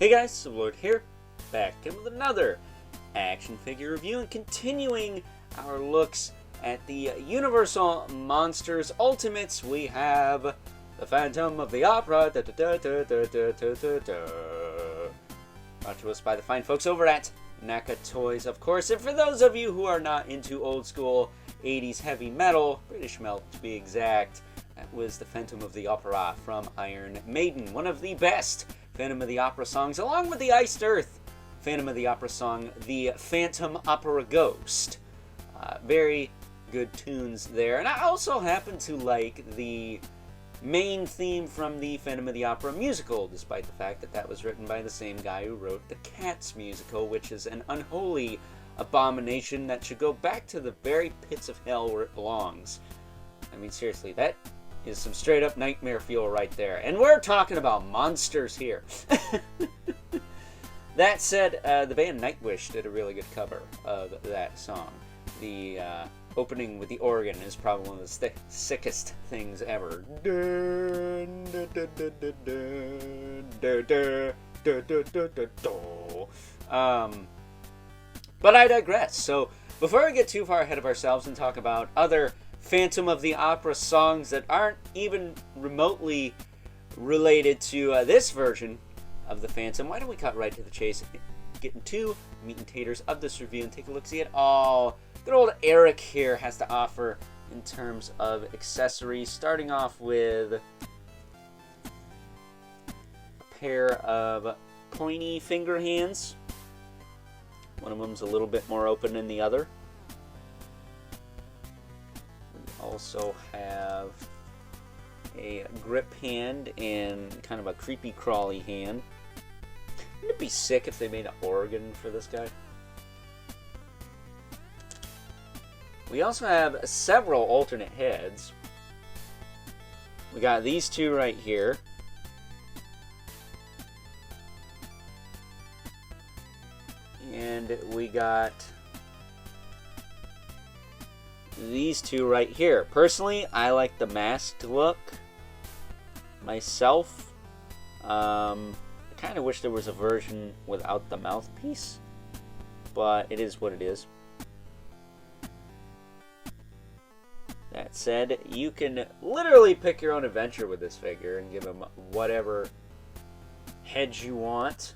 Hey guys, Sublord here, back in with another action figure review and continuing our looks at the Universal Monsters Ultimates. We have the Phantom of the Opera, brought to us by the fine folks over at NECA Toys, of course. And for those of you who are not into old school 80s heavy metal, British metal to be exact, that was the Phantom of the Opera from Iron Maiden, one of the best Phantom of the Opera songs, along with the Iced Earth Phantom of the Opera song, the Phantom Opera Ghost. Very good tunes there. And I also happen to like the main theme from the Phantom of the Opera musical, despite the fact that that was written by the same guy who wrote the Cats musical, which is an unholy abomination that should go back to the very pits of hell where it belongs. I mean, seriously, that is some straight up nightmare fuel right there. And we're talking about monsters here. That said, the band Nightwish did a really good cover of that song. The opening with the organ is probably one of the sickest things ever. But I digress. So before we get too far ahead of ourselves and talk about other Phantom of the Opera songs that aren't even remotely related to this version of the Phantom, why don't we cut right to the chase, get into meat and taters of this review and take a look-see at all good old Eric here has to offer in terms of accessories, starting off with a pair of pointy finger hands. One of them's a little bit more open than the other. Also have a grip hand and kind of a creepy crawly hand. Wouldn't it be sick if they made an organ for this guy? We also have several alternate heads. We got these two right here. And we got these two right here. Personally, I like the masked look myself. I kind of wish there was a version without the mouthpiece, but it is what it is. That said, you can literally pick your own adventure with this figure and give him whatever heads you want.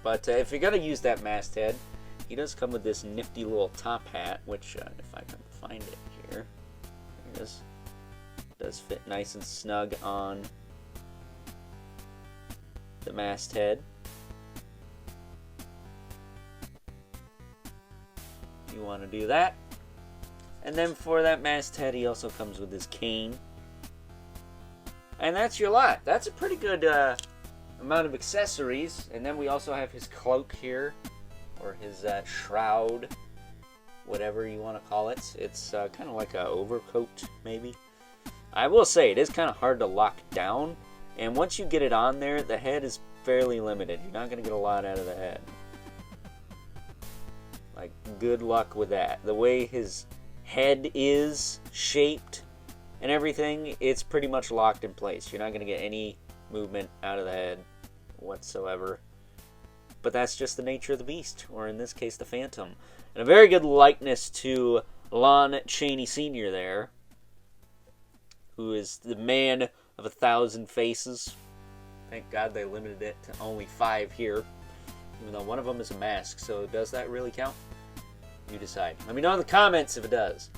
But if you're going to use that masked head, he does come with this nifty little top hat, which, if I can find it here, there it is. Does fit nice and snug on the masthead. If you want to do that. And then for that masthead, he also comes with his cane. And that's your lot. That's a pretty good amount of accessories. And then we also have his cloak here, or his shroud, whatever you want to call it. It's kind of like an overcoat, maybe. I will say, it is kind of hard to lock down, and once you get it on there, the head is fairly limited. You're not going to get a lot out of the head. Like, good luck with that. The way his head is shaped and everything, it's pretty much locked in place. You're not going to get any movement out of the head whatsoever. But that's just the nature of the beast, or in this case, the Phantom. And a very good likeness to Lon Chaney Sr. there, who is the man of 1,000 faces. Thank God they limited it to only 5 here, even though one of them is a mask. So does that really count? You decide. Let me know in the comments if it does.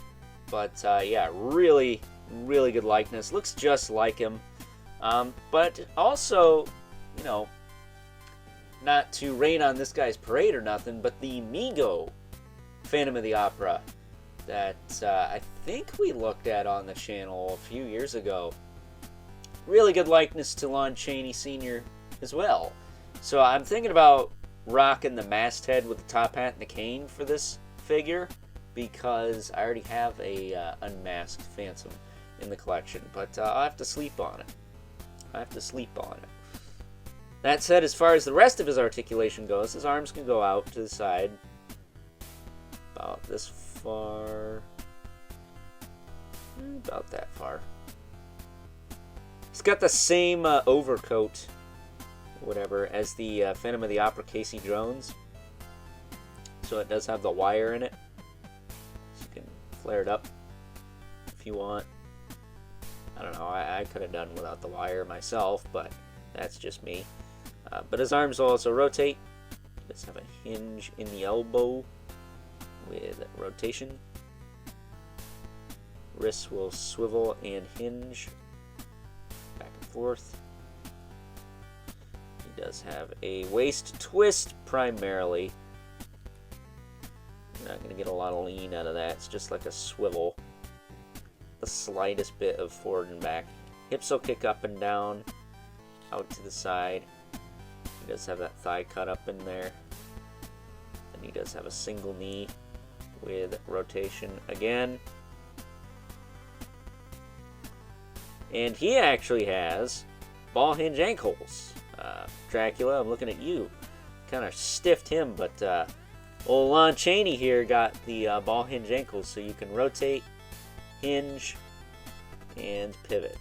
But yeah, really, really good likeness. Looks just like him. But also, you know, not to rain on this guy's parade or nothing, but the Mego Phantom of the Opera that I think we looked at on the channel a few years ago. Really good likeness to Lon Chaney Sr. as well. So I'm thinking about rocking the masthead with the top hat and the cane for this figure, because I already have a unmasked Phantom in the collection, but I'll have to sleep on it. That said, as far as the rest of his articulation goes, his arms can go out to the side about this far, about that far. got the same overcoat, whatever, as the Phantom of the Opera Casey drones. So it does have the wire in it. So you can flare it up if you want. I don't know, I could have done without the wire myself, but that's just me. But his arms will also rotate. He does have a hinge in the elbow with rotation. Wrists will swivel and hinge back and forth. He does have a waist twist primarily. You're not going to get a lot of lean out of that. It's just like a swivel. The slightest bit of forward and back. Hips will kick up and down, out to the side. He does have that thigh cut up in there. And he does have a single knee with rotation again. And he actually has ball hinge ankles. Dracula, I'm looking at you. Kind of stiffed him, but old Lon Chaney here got the ball hinge ankles, so you can rotate, hinge, and pivot.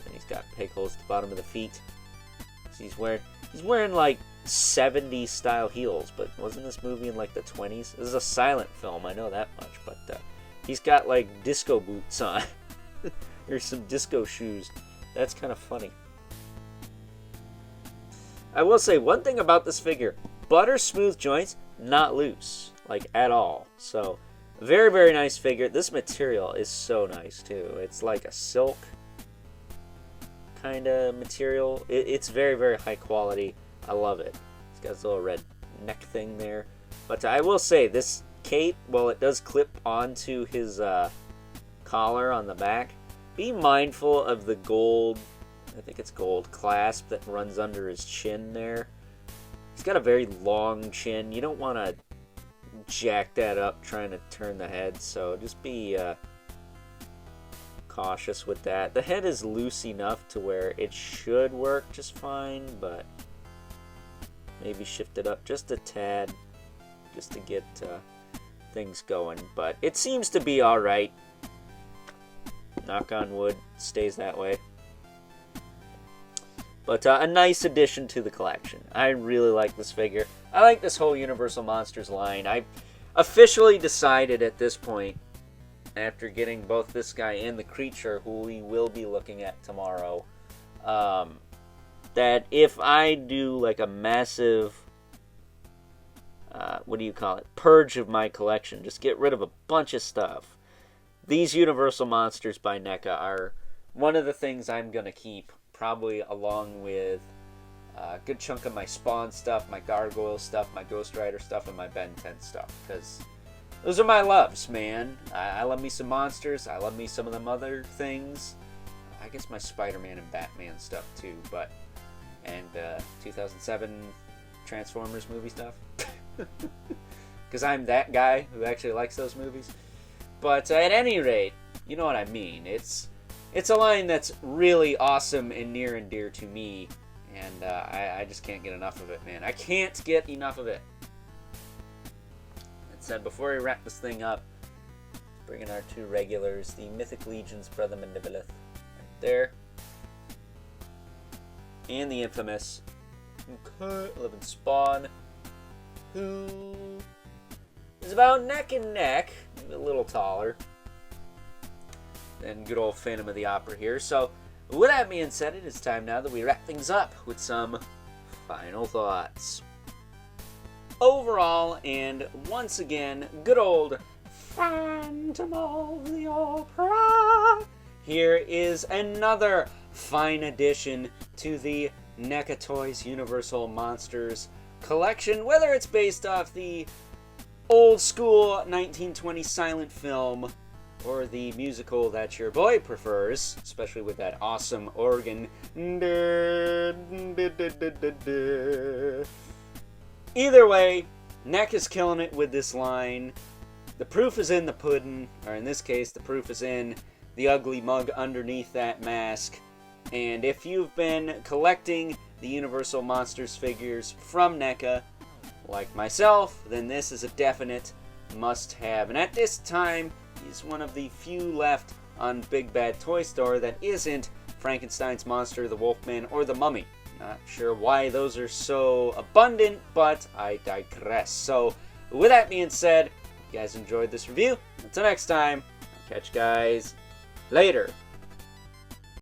And he's got peg holes at the bottom of the feet. So he's wearing like 70s style heels, but wasn't this movie in like the 20s? This is a silent film, I know that much, but he's got like disco boots on. Or some disco shoes. That's kind of funny. I will say one thing about this figure. Butter smooth joints, not loose. Like, at all. So, very, very nice figure. This material is so nice, too. It's like a silk kind of material. It's very, very high quality. I love it. It's got this little red neck thing there. But I will say, this cape, well, it does clip onto his collar on the back. Be mindful of the gold, I think it's gold, clasp that runs under his chin there. He's got a very long chin. You don't want to jack that up trying to turn the head, so just be cautious with that. The head is loose enough to where it should work just fine, but maybe shift it up just a tad just to get things going. But it seems to be alright. Knock on wood, stays that way. But a nice addition to the collection. I really like this figure. I like this whole Universal Monsters line. I officially decided at this point, after getting both this guy and the creature, who we will be looking at tomorrow, that if I do like a massive, purge of my collection, just get rid of a bunch of stuff, these Universal Monsters by NECA are one of the things I'm going to keep, probably along with a good chunk of my Spawn stuff, my Gargoyle stuff, my Ghost Rider stuff, and my Ben 10 stuff, because those are my loves, man. I love me some monsters. I love me some of them other things. I guess my Spider-Man and Batman stuff, too, and 2007 Transformers movie stuff. Because I'm that guy who actually likes those movies. But at any rate, you know what I mean. It's a line that's really awesome and near and dear to me, and I just can't get enough of it, man. I can't get enough of it. That said, before we wrap this thing up, bring in our two regulars, the Mythic Legion's Brother Mandibilith, right there, and the infamous Living Spawn, who is about neck and neck, maybe a little taller than good old Phantom of the Opera here. So, with that being said, it is time now that we wrap things up with some final thoughts. Overall, and once again, good old Phantom of the Opera. Here is another fine addition to the NECA Toys Universal Monsters collection, whether it's based off the old school 1920 silent film or the musical that your boy prefers, especially with that awesome organ. Either way, NECA's killing it with this line. The proof is in the pudding, or in this case, the proof is in the ugly mug underneath that mask. And if you've been collecting the Universal Monsters figures from NECA, like myself, then this is a definite must-have. And at this time, he's one of the few left on Big Bad Toy Store that isn't Frankenstein's monster, the Wolfman, or the Mummy. Not sure why those are so abundant, but I digress. So, with that being said, if you guys enjoyed this review, until next time, I'll catch you guys later.